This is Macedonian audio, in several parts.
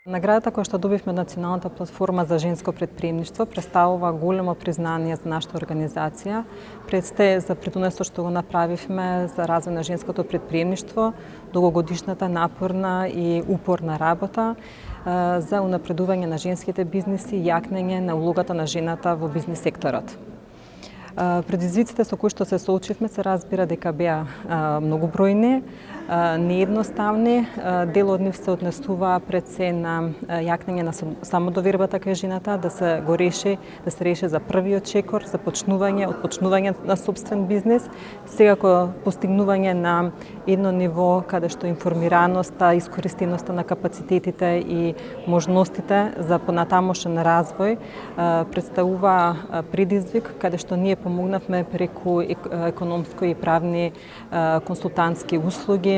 Наградата која што добивме од Националната платформа за женско претприемништво представува големо признание за нашата организација, пред сте за придонесот што го направивме за развој на женското претприемништво, долгогодишната напорна и упорна работа за унапредување на женските бизниси и јакнење на улогата на жената во бизнис секторот. Предизвиците со кои што се соочивме се разбира дека беа многобројни, неедноставни. Дел од нив се однесува пред се на јакнење на самодовербата кај жената, да се реши за првиот чекор, за почнување на собствен бизнис, секако постигнување на едно ниво каде што информираноста, искористеноста на капацитетите и можностите за понатамошен развој представува предизвик каде што ние помогнавме преку економско и правни консултантски услуги,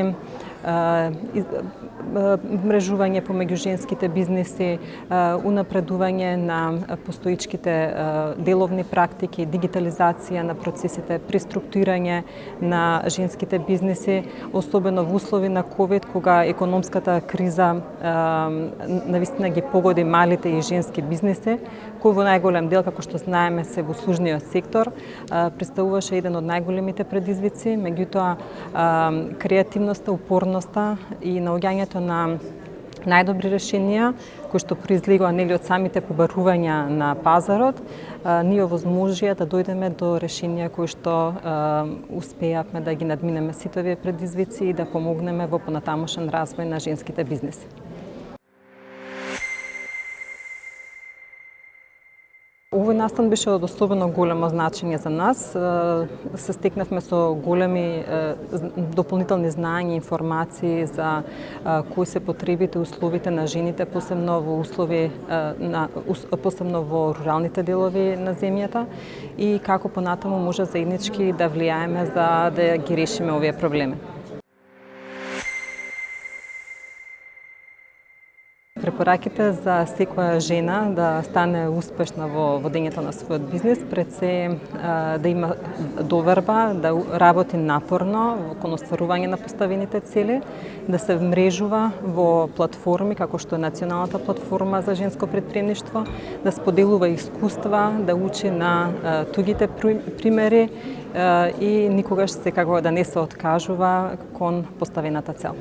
мрежување помеѓу женските бизниси, унапредување на постоичките деловни практики, дигитализација на процесите, преструктурирање на женските бизниси, особено во услови на ковид, кога економската криза навистина ги погоди малите и женски бизниси, кои во најголем дел, како што знаеме, се во услужниот сектор, представуваше еден од најголемите предизвици, меѓутоа креативноста, упорноста и наоѓањето на најдобри решенија, кои што произлегува нели од самите побарувања на пазарот, ние овозможија да дојдеме до решенија кои што успеавме да ги надминеме сите овие предизвици и да помогнеме во понатамошен развој на женските бизниси. Овој настан беше од особено големо значење за нас. Се стекнавме со големи дополнителни знаења и информации за кои се потребите и условите на жените, посебно во руралните делови на земјата и како понатаму може заеднички да влијаеме за да ги решиме овие проблеми. Препораките за секоја жена да стане успешна во водењето на својот бизнис, пред се да има доверба, да работи напорно кон остварување на поставените цели, да се вмрежува во платформи како што е Националната платформа за женско претприемништво, да споделува искуства, да учи на туѓите примери и никогаш секако да не се откажува кон поставената цел.